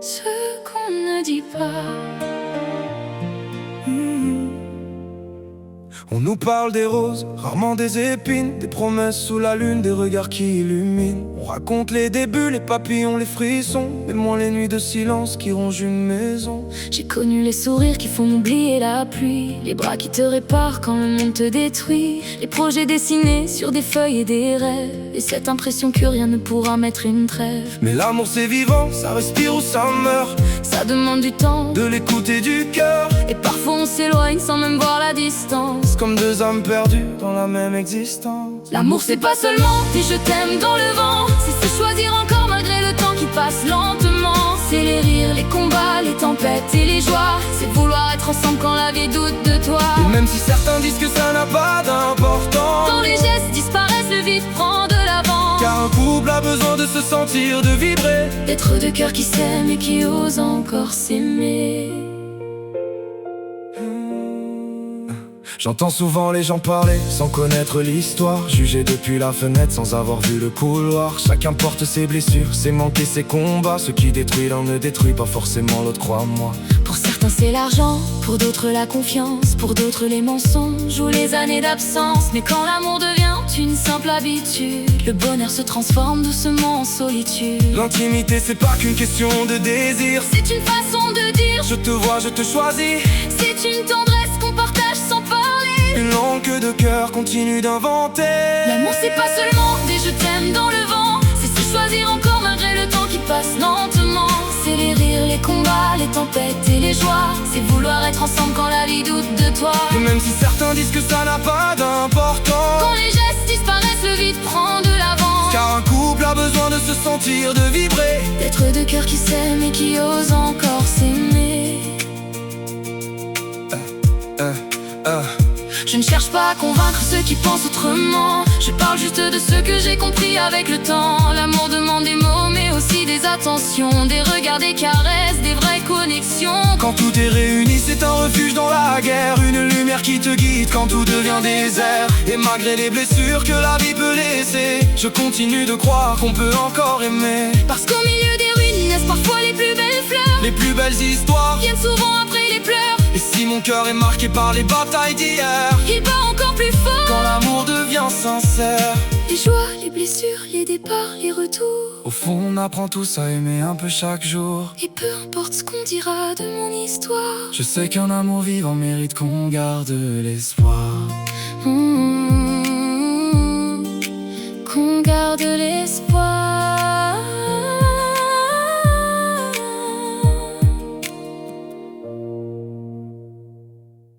Ce qu'on ne dit pas. On nous parle des roses, rarement des épines, des promesses sous la lune, des regards qui illuminent. On raconte les débuts, les papillons, les frissons, mais moins les nuits de silence qui rongent une maison. J'ai connu les sourires qui font oublier la pluie, les bras qui te réparent quand le monde te détruit, les projets dessinés sur des feuilles et des rêves, et cette impression que rien ne pourra mettre une trêve. Mais l'amour c'est vivant, ça respire ou ça meurt, ça demande du temps, de l'écouter du cœur. Et parfois on s'éloigne sans même voir la distance, comme deux âmes perdues dans la même existence. L'amour c'est pas seulement dire je t'aime dans le vent, c'est se choisir encore malgré le temps qui passe lentement. C'est les rires, les combats, les tempêtes et les joies, c'est vouloir être ensemble quand la vie doute de toi. Et même si certains disent que ça n'a pas d'importance, quand les gestes disparaissent, le vide prend de l'avant. Car un couple a besoin de se sentir, de vibrer, d'être deux cœurs qui s'aiment et qui osent encore s'aimer. J'entends souvent les gens parler sans connaître l'histoire, juger depuis la fenêtre sans avoir vu le couloir. Chacun porte ses blessures, ses manques et ses combats. Ce qui détruit l'un ne détruit pas forcément l'autre, crois-moi. Pour certains c'est l'argent, pour d'autres la confiance, pour d'autres les mensonges ou les années d'absence. Mais quand l'amour devient une simple habitude, le bonheur se transforme doucement en solitude. L'intimité c'est pas qu'une question de désir, c'est une façon de dire je te vois, je te choisis. C'est une tendresse qu'on partage sans parler, une langue que de cœur continue d'inventer. L'amour c'est pas seulement des je t'aime dans le vent, c'est se choisir encore malgré le temps qui passe lentement. C'est les rires, les combats, les tempêtes et les joies, c'est vouloir être ensemble quand la vie doute de toi. Et même si certains disent que ça n'a pas d'importance, quand les gestes disparaissent, le vide prend de l'avant. Car un couple a besoin de se sentir, de vibrer, d'être deux cœurs qui s'aiment et qui osent encore s'aimer. Je ne cherche pas à convaincre ceux qui pensent autrement, je parle juste de ce que j'ai compris avec le temps. L'amour demande des mots mais aussi des attentions, des regards, des caresses, des vraies connexions. Quand tout est réuni c'est un refuge dans la guerre, une lumière qui te guide quand tout devient désert. Et malgré les blessures que la vie peut laisser, je continue de croire qu'on peut encore aimer. Parce qu'au milieu des ruines naissent parfois les plus belles fleurs, les plus belles histoires viennent souvent après les pleurs. Et si mon cœur est marqué par les batailles d'hier, il bat encore plus fort quand l'amour devient sincère. Les joies, les blessures, les départs, les retours, au fond on apprend tous à aimer un peu chaque jour. Et peu importe ce qu'on dira de mon histoire, je sais qu'un amour vivant mérite qu'on garde l'espoir. Qu'on garde l'espoir.